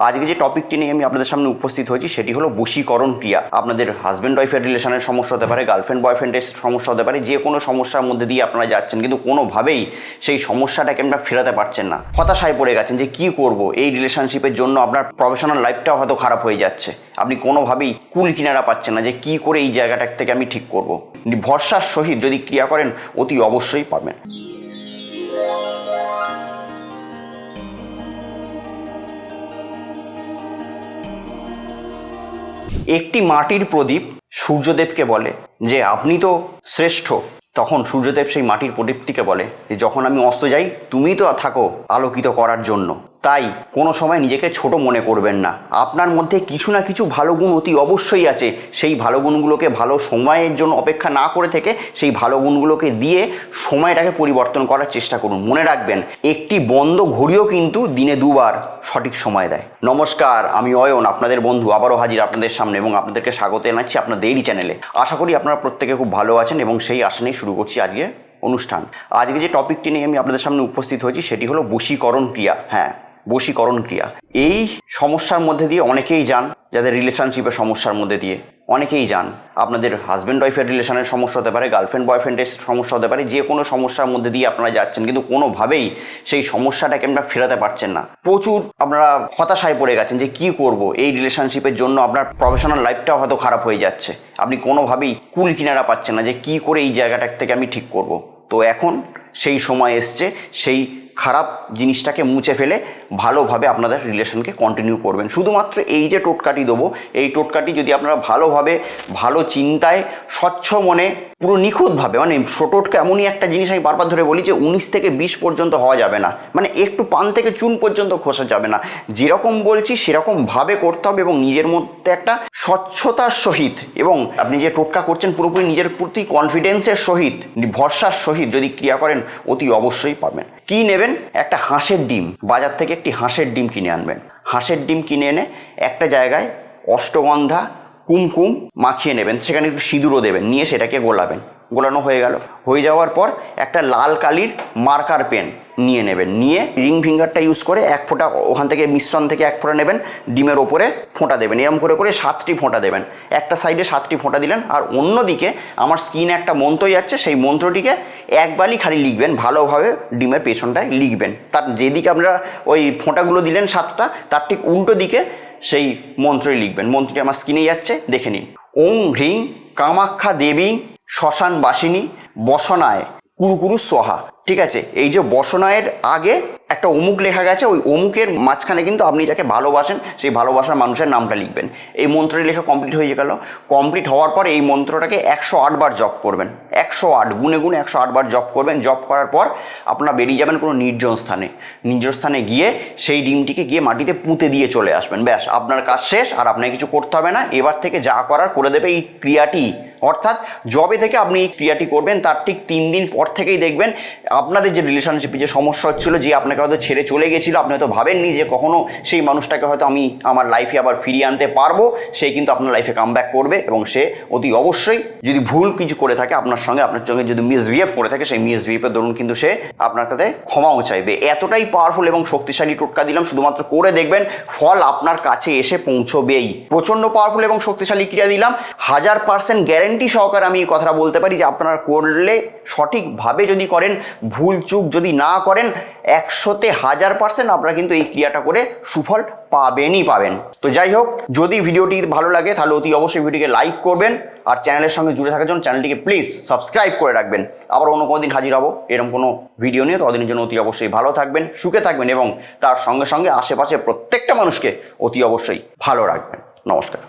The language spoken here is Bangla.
আজকে যে টপিকটি নিয়ে আমি আপনাদের সামনে উপস্থিত হয়েছি সেটি হলো বশীকরণ ক্রিয়া। আপনাদের হাজব্যান্ড ওয়াইফের রিলেশনের সমস্যা হতে পারে, গার্লফ্রেন্ড বয়ফ্রেন্ডের সমস্যা হতে পারে, যে কোনো সমস্যার মধ্যে দিয়ে আপনারা যাচ্ছেন কিন্তু কোনোভাবেই সেই সমস্যাটাকে আপনারা ফেরাতে পারছেন না। হতাশায় পড়ে গেছেন যে কি করব, এই রিলেশনশিপের জন্য আপনার প্রফেশনাল লাইফটাও হয়তো খারাপ হয়ে যাচ্ছে। আপনি কোনোভাবেই কুল কিনারা পাচ্ছেন না যে কি করে এই জায়গাটা থেকে আমি ঠিক করব। ভরসার সহিত যদি ক্রিয়া করেন অতি অবশ্যই পাবেন। একটি মাটির প্রদীপ সূর্যদেবকে বলে যে আপনি তো শ্রেষ্ঠ। তখন সূর্যদেব সেই মাটির প্রদীপটিকে বলে যে যখন আমি অস্ত যাই তুমি তো থাকো আলোকিত করার জন্য। তাই কোনো সময় নিজেকে ছোট মনে করবেন না। আপনার মধ্যে কিছু না কিছু ভালো গুণ অতি অবশ্যই আছে। সেই ভালো গুণগুলোকে ভালো সময়ের জন্য অপেক্ষা না করে থেকে সেই ভালো গুণগুলোকে দিয়ে সময়টাকে পরিবর্তন করার চেষ্টা করুন। মনে রাখবেন, একটি বন্ধ ঘড়িও কিন্তু দিনে দুবার সঠিক সময় দেয়। নমস্কার, আমি অয়ন, আপনাদের বন্ধু, আবারও হাজির আপনাদের সামনে এবং আপনাদেরকে স্বাগত জানাচ্ছি আপনাদের এই চ্যানেলে। আশা করি আপনারা প্রত্যেকে খুব ভালো আছেন এবং সেই আশা নিয়ে শুরু করছি আজকে অনুষ্ঠান। আজকে যে টপিকটি নিয়ে আমি আপনাদের সামনে উপস্থিত হয়েছি সেটি হলো বশীকরণ ক্রিয়া। হ্যাঁ, বশীকরণ ক্রিয়া। এই সমস্যার মধ্যে দিয়ে অনেকেই যান, যাদের রিলেশনশিপের সমস্যার মধ্যে দিয়ে অনেকেই যান। আপনাদের হাজব্যান্ড ওয়াইফের রিলেশনের সমস্যা হতে পারে, গার্লফ্রেন্ড বয়ফ্রেন্ডের সমস্যা হতে পারে, যে কোনো সমস্যার মধ্যে দিয়ে আপনারা যাচ্ছেন কিন্তু কোনোভাবেই সেই সমস্যাটাকে আপনারা ফেরাতে পারছেন না। প্রচুর আপনারা হতাশায় পড়ে গেছেন যে কি করব, এই রিলেশনশিপের জন্য আপনার প্রফেশনাল লাইফটাও হয়তো খারাপ হয়ে যাচ্ছে। আপনি কোনোভাবেই কুল কিনারা পাচ্ছেন না যে কি করে এই জায়গাটা থেকে আমি ঠিক করব। তো এখন সেই সময় এসছে, সেই খারাপ জিনিসটাকে মুছে ফেলে ভালোভাবে আপনাদের রিলেশনকে কন্টিনিউ করবেন। শুধুমাত্র এই যে টোটকাটি দেবো, এই টোটকাটি যদি আপনারা ভালোভাবে, ভালো চিন্তায়, স্বচ্ছ মনে, পুরো নিখুঁতভাবে, মানে টোটকা এমনই একটা জিনিস আমি বারবার ধরে বলি যে 19 থেকে 20 পর্যন্ত হওয়া যাবে না, মানে একটু পান থেকে চুন পর্যন্ত খোসা যাবে না। যেরকম বলছি সেরকমভাবে করতে হবে এবং নিজের মধ্যে একটা স্বচ্ছতার সহিত এবং আপনি যে টোটকা করছেন পুরোপুরি নিজের প্রতি কনফিডেন্সের সহিত, ভরসার সহিত যদি ক্রিয়া করেন অতি অবশ্যই পাবেন। কি নেবেন? একটা হাঁসের ডিম, বাজার থেকে একটি হাঁসের ডিম কিনে আনবেন। হাঁসের ডিম কিনে এনে একটা জায়গায় অষ্টগন্ধা, কুমকুম মাখিয়ে নেবেন, সেখানে একটু সিঁদুরও দেবেন, নিয়ে সেটাকে গোলাবেন। গোলানো হয়ে গেল, হয়ে যাওয়ার পর একটা লাল কালির মার্কার পেন নিয়ে নেবেন, নিয়ে রিং ফিঙ্গারটা ইউজ করে এক ফোঁটা ওখান থেকে মিশ্রণ থেকে এক ফোঁটা নেবেন, ডিমের ওপরে ফোঁটা দেবেন। এরকম করে করে 7টি ফোঁটা দেবেন। একটা সাইডে 7টি ফোঁটা দিলেন আর অন্যদিকে আমার স্ক্রিনে একটা মন্ত্র যাচ্ছে, সেই মন্ত্রটিকে একবারই খালি লিখবেন, ভালোভাবে ডিমের পেছনটায় লিখবেন। তার যেদিকে আপনারা ওই ফোঁটাগুলো দিলেন 7টা, তার ঠিক উল্টো দিকে সেই মন্ত্রই লিখবেন। মন্ত্রটি আমার স্ক্রিনে যাচ্ছে, দেখে নিন। ওং হ্রিং কামাখ্যা দেবী শ্মশান বাসিনী বসনায় কুরুকুরু সোহা। ঠিক আছে, এই যে বসনায়ের আগে একটা অমুক লেখা গেছে, ওই অমুকের মাঝখানে কিন্তু আপনি যাকে ভালোবাসেন সেই ভালোবাসার মানুষের নামটা লিখবেন। এই মন্ত্রটি লেখা কমপ্লিট হয়ে গেল। কমপ্লিট হওয়ার পর এই মন্ত্রটাকে 108 বার জপ করবেন। 108 গুনে গুনে 108 বার জপ করবেন। জপ করার পর আপনারা বেরিয়ে যাবেন কোনো নির্জন স্থানে। নির্জন স্থানে গিয়ে সেই ডিমটিকে গিয়ে মাটিতে পুঁতে দিয়ে চলে আসবেন। ব্যাস, আপনার কাজ শেষ, আর আপনাকে কিছু করতে হবে না। এবার থেকে যা করার করে দেবে এই ক্রিয়াটি। অর্থাৎ জবে থেকে আপনি এই ক্রিয়াটি করবেন তার ঠিক 3 দিন পর থেকেই দেখবেন আপনাদের যে রিলেশনশিপে যে সমস্যা হচ্ছিল, যে আপনাকে হয়তো ছেড়ে চলে গেছিলো, আপনি হয়তো ভাবেননি যে কখনো সেই মানুষটাকে হয়তো আমি আমার লাইফে আবার ফিরিয়ে আনতে পারবো, সে কিন্তু আপনার লাইফে কামব্যাক করবে এবং সে অতি অবশ্যই যদি ভুল কিছু করে থাকে আপনার সঙ্গে যদি মিসবিহেভ করে থাকে, সেই মিসবিহেভের দরুন কিন্তু সে আপনার কাছে ক্ষমাও চাইবে। এতটাই পাওয়ারফুল এবং শক্তিশালী টোটকা দিলাম, শুধুমাত্র করে দেখবেন, ফল আপনার কাছে এসে পৌঁছবেই। প্রচণ্ড পাওয়ারফুল এবং শক্তিশালী ক্রিয়া দিলাম, 1000% গ্যারেন্টি সহকারে আমি এই কথাটা বলতে পারি যে আপনারা করলে, সঠিকভাবে যদি করেন, ভুল চুক যদি না করেন, 100তে 1000% আপনারা কিন্তু এই ক্রিয়াটা করে সুফল পাবেনই পাবেন। তো যাই হোক, যদি ভিডিওটি ভালো লাগে তাহলে অতি অবশ্যই ভিডিওটিকে লাইক করবেন আর চ্যানেলের সঙ্গে জুড়ে থাকার জন্য চ্যানেলটিকে প্লিজ সাবস্ক্রাইব করে রাখবেন। আবার অন্য কোনো দিন হাজির হবো এরকম কোনো ভিডিও নিয়ে। ততদিনের জন্য অতি অবশ্যই ভালো থাকবেন, সুখে থাকবেন এবং তার সঙ্গে সঙ্গে আশেপাশে প্রত্যেকটা মানুষকে অতি অবশ্যই ভালো রাখবেন। নমস্কার।